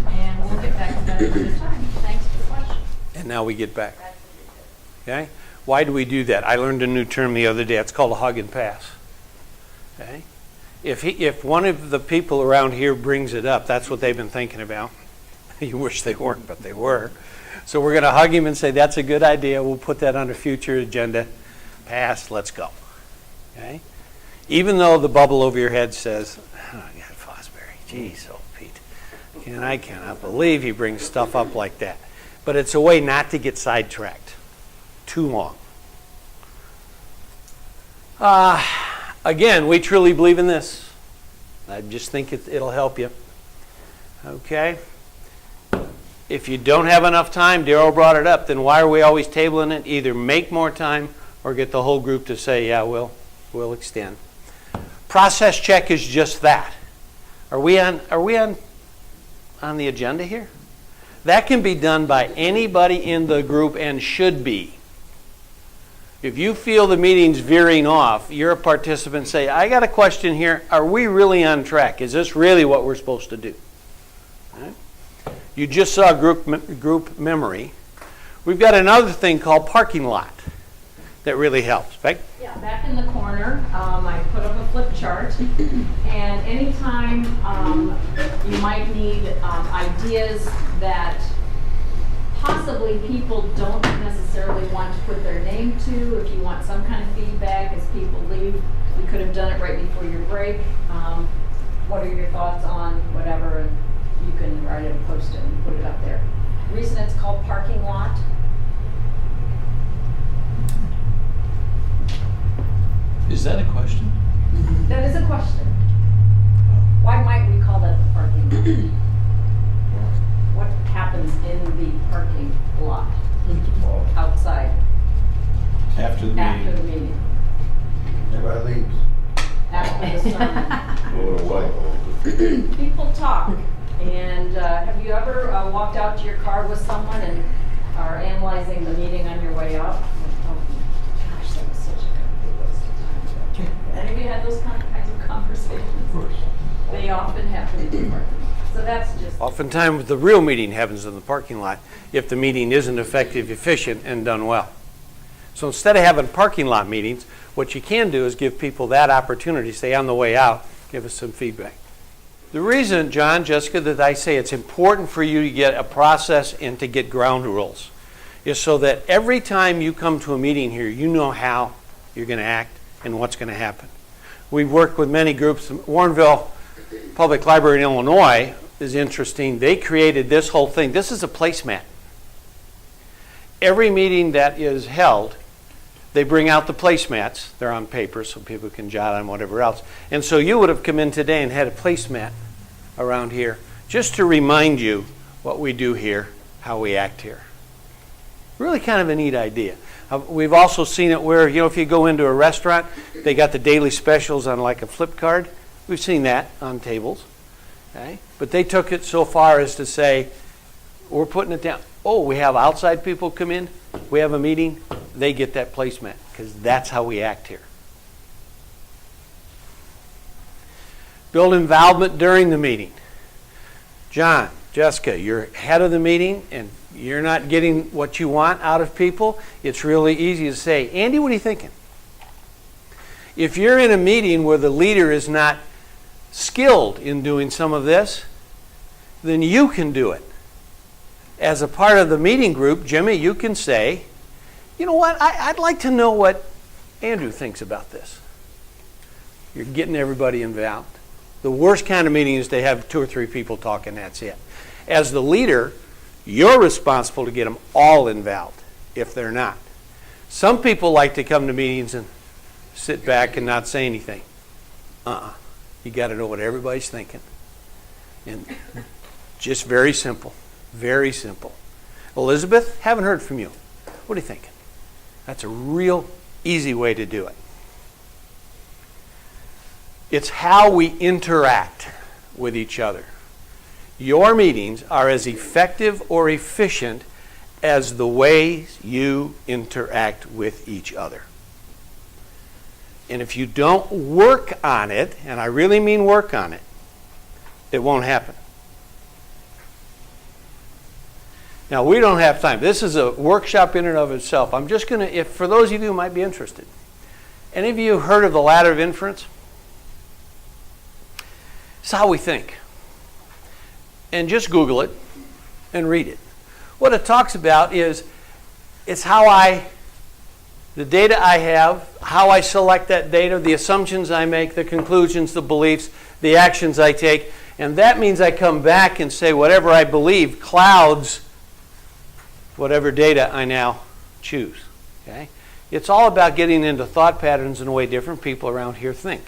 And we'll get back to that another time. Thanks for the question. And now we get back. Okay? Why do we do that? I learned a new term the other day. It's called a hug and pass. Okay? If one of the people around here brings it up, that's what they've been thinking about. You wish they weren't, but they were. So we're going to hug him and say, that's a good idea. We'll put that on a future agenda. Pass, let's go. Okay? Even though the bubble over your head says, oh, God, Fosbury, geez, oh, Pete. I cannot believe he brings stuff up like that. But it's a way not to get sidetracked too long. Again, we truly believe in this. I just think it'll help you. Okay? If you don't have enough time, Darryl brought it up, then why are we always tabling it? Either make more time or get the whole group to say, yeah, we'll extend. Process check is just that. Are we on the agenda here? That can be done by anybody in the group and should be. If you feel the meeting's veering off, you're a participant, say, I got a question here. Are we really on track? Is this really what we're supposed to do? Right? You just saw group memory. We've got another thing called parking lot that really helps. Peg? Yeah, back in the corner, I put up a flip chart, and anytime you might need ideas that possibly people don't necessarily want to put their name to, if you want some kind of feedback as people leave, we could have done it right before your break. What are your thoughts on whatever, and you can write it and post it and put it up there. The reason it's called parking lot, Is that a question? that is a question. Why might we call that the parking lot? What happens in the parking lot outside After the after the meeting. meeting? Everybody leaves. After the sermon? People talk. And have you ever walked out to your car with someone and are analyzing the meeting on your way out? Oh, gosh, that was such a good waste of time. Have you had those kinds of conversations? Of course. They often happen in the parking lot. So that's just... Oftentimes the real meeting happens in the parking lot if the meeting isn't effective, efficient, and done well. So instead of having parking lot meetings, what you can do is give people that opportunity, say on the way out, give us some feedback. The reason, John, Jessica, that I say it's important for you to get a process and to get ground rules is so that every time you come to a meeting here, you know how you're going to act and what's going to happen. We've worked with many groups. Warrenville Public Library in Illinois is interesting. They created this whole thing. This is a placemat. Every meeting that is held, they bring out the placemats. They're on paper so people can jot on whatever else. And so you would have come in today and had a placemat around here just to remind you what we do here, how we act here. Really kind of a neat idea. We've also seen it where, if you go into a restaurant, they got the daily specials on like a flip card. We've seen that on tables. Okay? But they took it so far as to say, we're putting it down. Oh, we have outside people come in. We have a meeting. They get that placemat because that's how we act here. Build involvement during the meeting. John, Jessica, you're head of the meeting and you're not getting what you want out of people. It's really easy to say, Andy, what are you thinking? If you're in a meeting where the leader is not skilled in doing some of this, then you can do it. As a part of the meeting group, Jimmy, you can say, you know what, I'd like to know what Andrew thinks about this. You're getting everybody involved. The worst kind of meeting is to have 2 or 3 people talking, that's it. As the leader, you're responsible to get them all involved if they're not. Some people like to come to meetings and sit back and not say anything. You got to know what everybody's thinking. And just very simple. Very simple. Elizabeth, haven't heard from you. What are you thinking? That's a real easy way to do it. It's how we interact with each other. Your meetings are as effective or efficient as the ways you interact with each other. And if you don't work on it, and I really mean work on it, it won't happen. Now, we don't have time. This is a workshop in and of itself. I'm just going to, if for those of you who might be interested, any of you heard of the ladder of inference? It's how we think. And just Google it and read it. What it talks about is it's how the data I have, how I select that data, the assumptions I make, the conclusions, the beliefs, the actions I take. And that means I come back and say whatever I believe clouds whatever data I now choose. Okay? It's all about getting into thought patterns and the way different people around here think.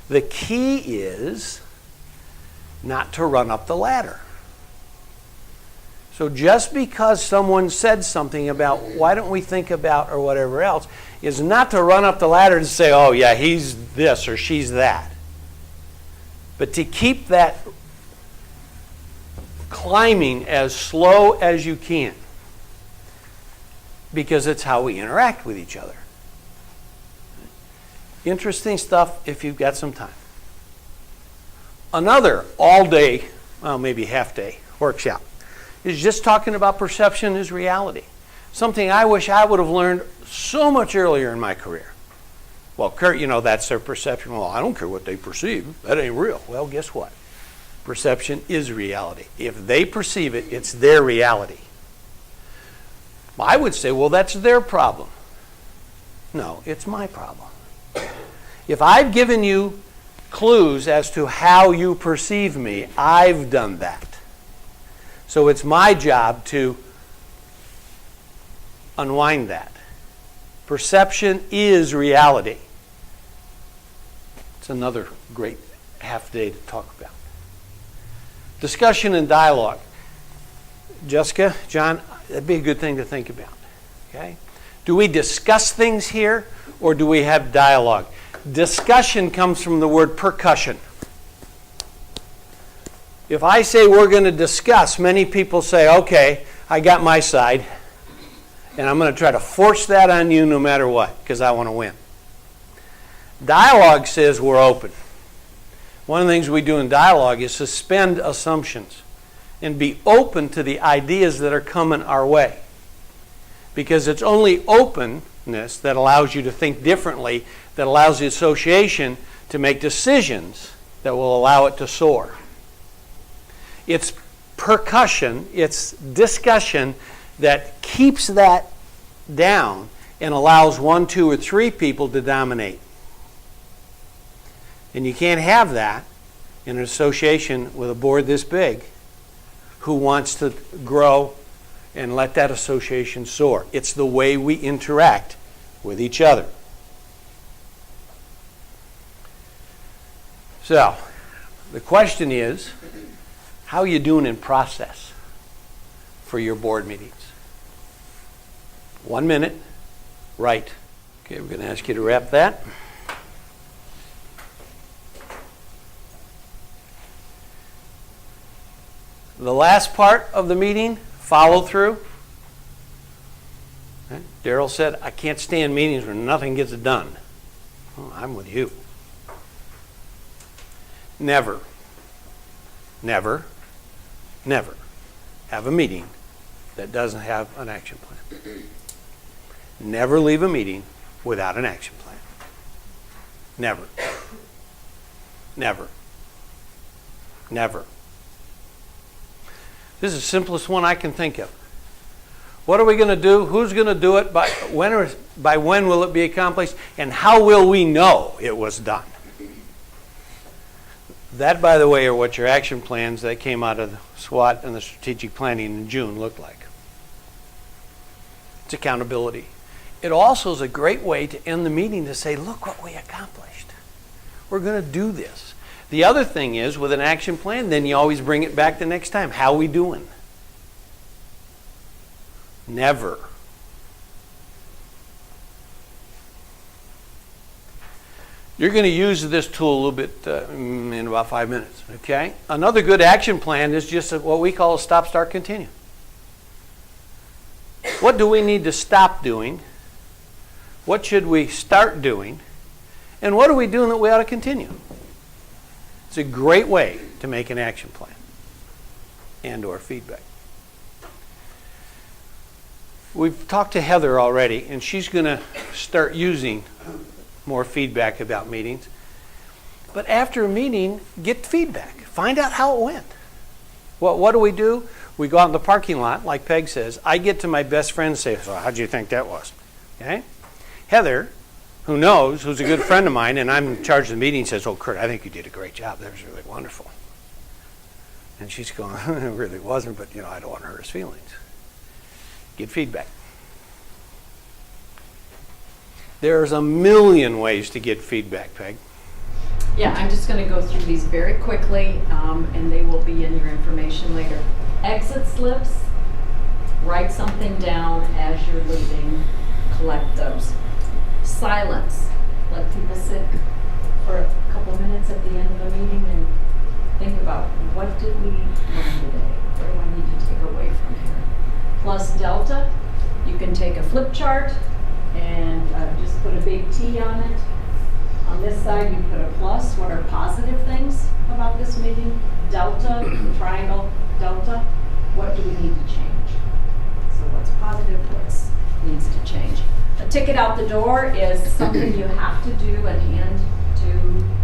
The key is not to run up the ladder. So just because someone said something about why don't we think about or whatever else is not to run up the ladder and say, oh yeah, he's this or she's that. But to keep that climbing as slow as you can, because it's how we interact with each other. Interesting stuff if you've got some time. Another all-day, well, maybe half-day workshop is just talking about perception as reality. Something I wish I would have learned so much earlier in my career. Well, Kurt, that's their perception. Well, I don't care what they perceive. That ain't real. Well, guess what? Perception is reality. If they perceive it, it's their reality. I would say, well, that's their problem. No, it's my problem. If I've given you clues as to how you perceive me, I've done that. So it's my job to unwind that. Perception is reality. It's another great half day to talk about. Discussion and dialogue. Jessica, John, that'd be a good thing to think about. Okay? Do we discuss things here or do we have dialogue? Discussion comes from the word percussion. If I say we're going to discuss, many people say, okay, I got my side, and I'm going to try to force that on you no matter what, because I want to win. Dialogue says we're open. One of the things we do in dialogue is suspend assumptions and be open to the ideas that are coming our way. Because it's only openness that allows you to think differently, that allows the association to make decisions that will allow it to soar. It's percussion, it's discussion that keeps that down and allows 1, 2, or 3 people to dominate. And you can't have that in an association with a board this big who wants to grow and let that association soar. It's the way we interact with each other. So, the question is, how are you doing in process? for your board meetings. 1 minute, right. Okay, we're going to ask you to wrap that. The last part of the meeting, follow through. Okay. Daryl said, I can't stand meetings where nothing gets done. Well, I'm with you. Never have a meeting that doesn't have an action plan. Never leave a meeting without an action plan. Never. This is the simplest one I can think of. What are we going to do? Who's going to do it? By when will it be accomplished? And how will we know it was done? That, by the way, are what your action plans that came out of the SWOT and the strategic planning in June looked like. It's accountability. It also is a great way to end the meeting to say, look what we accomplished. We're going to do this. The other thing is, with an action plan, then you always bring it back the next time. How are we doing? Never. You're going to use this tool a little bit in about 5 minutes, okay? Another good action plan is just what we call a stop, start, continue. What do we need to stop doing? What should we start doing? And what are we doing that we ought to continue? It's a great way to make an action plan and or feedback. We've talked to Heather already, and she's going to start using more feedback about meetings. But after a meeting, get feedback. Find out how it went. What do? We go out in the parking lot, like Peg says. I get to my best friend and say, so how'd you think that was? Okay? Heather, who knows, who's a good friend of mine, and I'm in charge of the meeting, says, oh, Kurt, I think you did a great job. That was really wonderful. And she's going, it really wasn't, but, I don't want to hurt his feelings. Get feedback. There's a million ways to get feedback, Peg. Yeah, I'm just going to go through these very quickly, and they will be in your information later. Exit slips, write something down as you're leaving, collect those. Silence, let people sit for a couple of minutes at the end of the meeting and think about, what did we learn today? What do I need to take away from here? Plus delta, you can take a flip chart and just put a big T on it. On this side, you put a plus. What are positive things about this meeting? Delta, triangle, delta. What do we need to change? So what's positive, what needs to change? A ticket out the door is something you have to do and hand to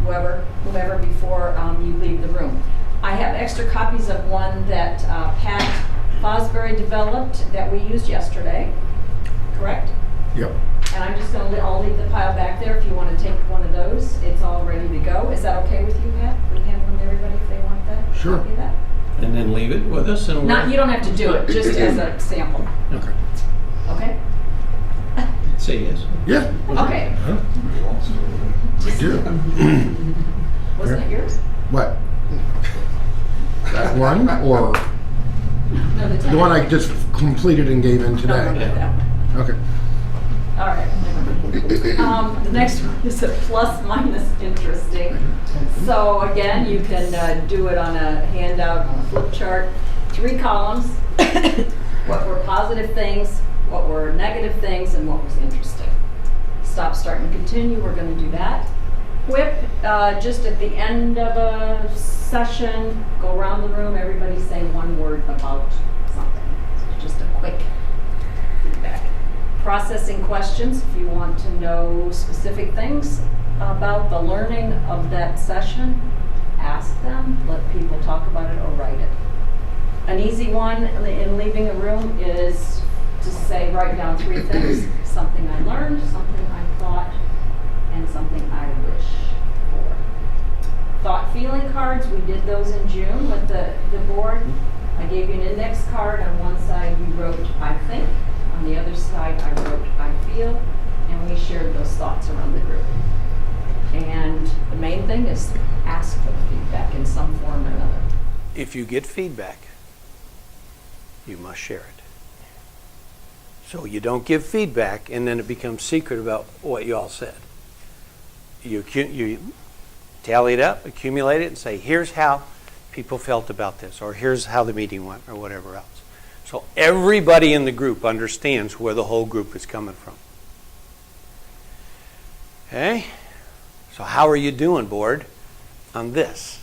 whoever before you leave the room. I have extra copies of one that Pat Fosbury developed that we used yesterday, correct? Yep. And I'm just going to, I'll leave the pile back there if you want to take one of those. It's all ready to go. Is that okay with you, Pat? We hand one to everybody if they want that? Sure. Copy of that? And then leave it with us and You don't have to do it, just as a sample. Okay. Okay? say yes. Yeah. Okay. We do. Wasn't it yours? What? That one or No, the one I just completed and gave in No, today? that one. Okay. All right. The next one is a plus minus interesting. So again, you can do it on a handout, on a flip chart. 3 columns. What were positive things, what were negative things, and what was interesting. Stop, start, and continue. We're going to do that. Whip, just at the end of a session, go around the room, everybody say one word about something. So just a quick feedback. Processing questions, if you want to know specific things about the learning of that session, ask them, let people talk about it or write it. An easy one in leaving a room is to say, write down 3 things, something I learned, something I thought, and something I wish for. Thought feeling cards, we did those in June with the board. I gave you an index card. On one side you wrote, I think. On the other side I wrote, I feel. And we shared those thoughts around the group. And the main thing is ask for the feedback in some form or another. If you get feedback, you must share it. So you don't give feedback and then it becomes secret about what you all said. You tally it up, accumulate it, and say, here's how people felt about this, or here's how the meeting went, or whatever else. So everybody in the group understands where the whole group is coming from. Okay? So how are you doing, board, on this?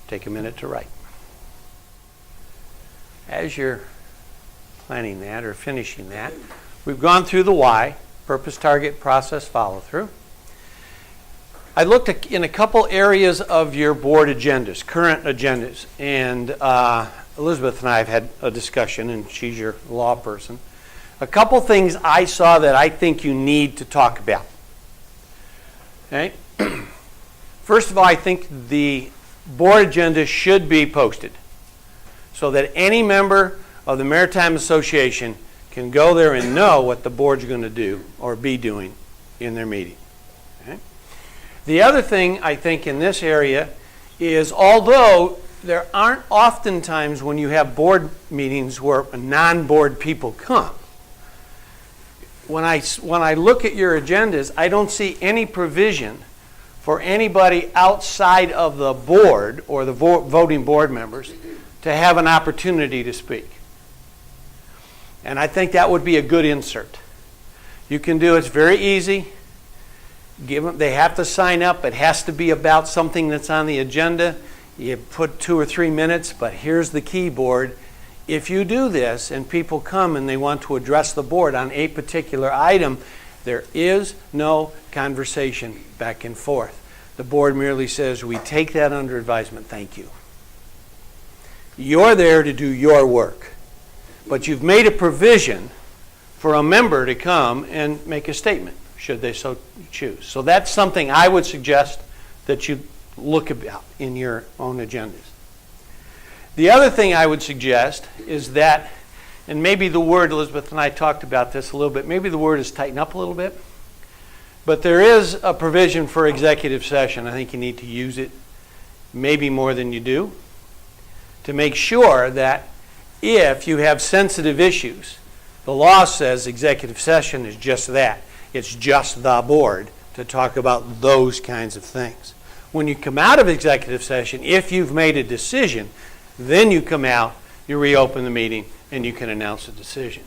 Take a minute to write. As you're planning that or finishing that, we've gone through the why, purpose, target, process, follow through. I looked in a couple areas of your board agendas, current agendas, and Elizabeth and I have had a discussion, and she's your law person. A couple things I saw that I think you need to talk about. Okay? First of all, I think the board agenda should be posted so that any member of the Maritime Association can go there and know what the board's going to do or be doing in their meeting. Okay? The other thing I think in this area is, although there aren't often times when you have board meetings where non-board people come, when I look at your agendas, I don't see any provision for anybody outside of the board or the voting board members to have an opportunity to speak. And I think that would be a good insert. You can do it. It's very easy. Give them, they have to sign up. It has to be about something that's on the agenda. You put 2 or 3 minutes, but here's the keyboard. If you do this and people come and they want to address the board on a particular item, there is no conversation back and forth. The board merely says, we take that under advisement. Thank you. You're there to do your work. But you've made a provision for a member to come and make a statement, should they so choose. So that's something I would suggest that you look about in your own agendas. The other thing I would suggest is that, and maybe the word, Elizabeth and I talked about this a little bit, maybe the word is tighten up a little bit, but there is a provision for executive session. I think you need to use it maybe more than you do to make sure that if you have sensitive issues, the law says executive session is just that. It's just the board to talk about those kinds of things. When you come out of executive session, if you've made a decision, then you come out, you reopen the meeting, and you can announce a decision.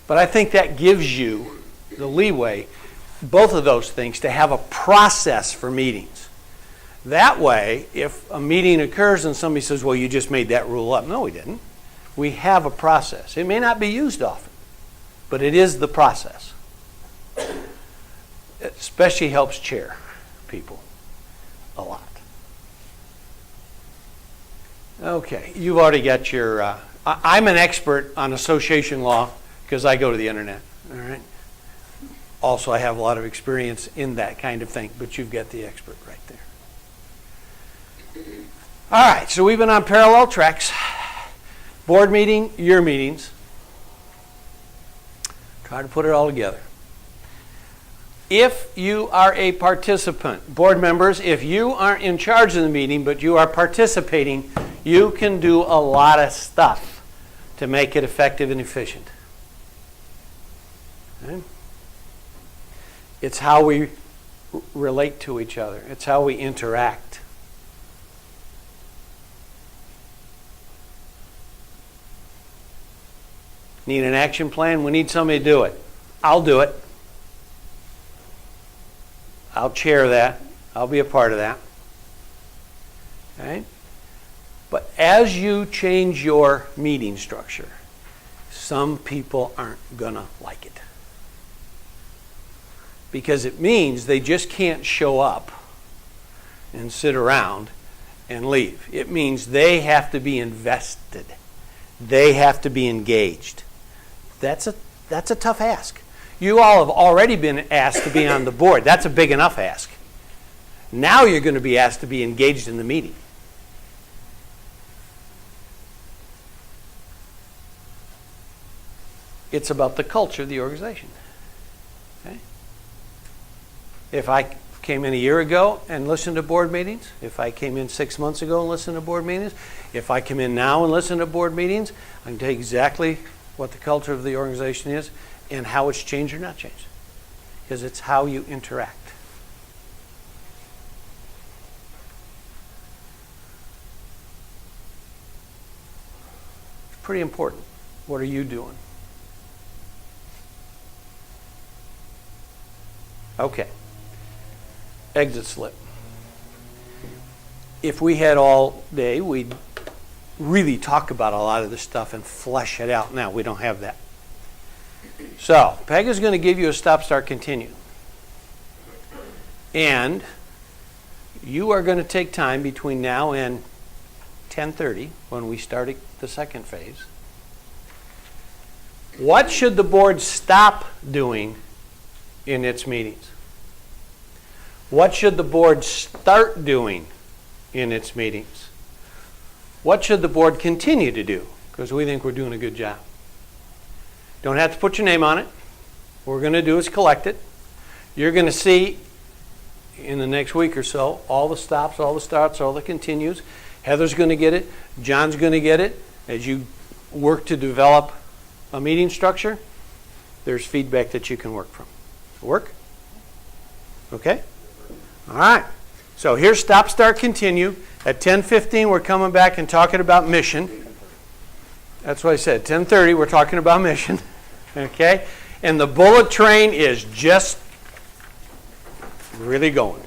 But I think that gives you the leeway, both of those things, to have a process for meetings. That way, if a meeting occurs and somebody says, well, you just made that rule up. No, we didn't. We have a process. It may not be used often, but it is the process. It especially helps chair people a lot. Okay, you've already got your... I'm an expert on association law because I go to the internet. All right. Also, I have a lot of experience in that kind of thing, but you've got the expert right there. All right, so we've been on parallel tracks. Board meeting, your meetings. Try to put it all together. If you are a participant, board members, if you aren't in charge of the meeting, but you are participating, you can do a lot of stuff to make it effective and efficient. Okay? It's how we relate to each other. It's how we interact. Need an action plan? We need somebody to do it. I'll do it. I'll chair that. I'll be a part of that. Okay? But as you change your meeting structure, some people aren't going to like it. Because it means they just can't show up and sit around and leave. It means they have to be invested. They have to be engaged. That's a tough ask. You all have already been asked to be on the board. That's a big enough ask. Now you're going to be asked to be engaged in the meeting. It's about the culture of the organization. Okay? If I came in a year ago and listened to board meetings, if I came in 6 months ago and listened to board meetings, if I come in now and listen to board meetings, I can tell you exactly what the culture of the organization is and how it's changed or not changed. Because it's how you interact. It's pretty important. What are you doing? Okay. Exit slip. If we had all day, we'd really talk about a lot of this stuff and flesh it out. Now, we don't have that. So, Peg is going to give you a stop, start, continue. And you are going to take time between now and 10:30 when we start the second phase. What should the board stop doing in its meetings? What should the board start doing in its meetings? What should the board continue to do? Because we think we're doing a good job. Don't have to put your name on it. What we're going to do is collect it. You're going to see in the next week or so all the stops, all the starts, all the continues. Heather's going to get it. John's going to get it. As you work to develop a meeting structure, there's feedback that you can work from. Work? Okay? All right. So here's stop, start, continue. At 10:15, we're coming back and talking about mission. That's what I said. 10:30, we're talking about mission. Okay? And the bullet train is just really going.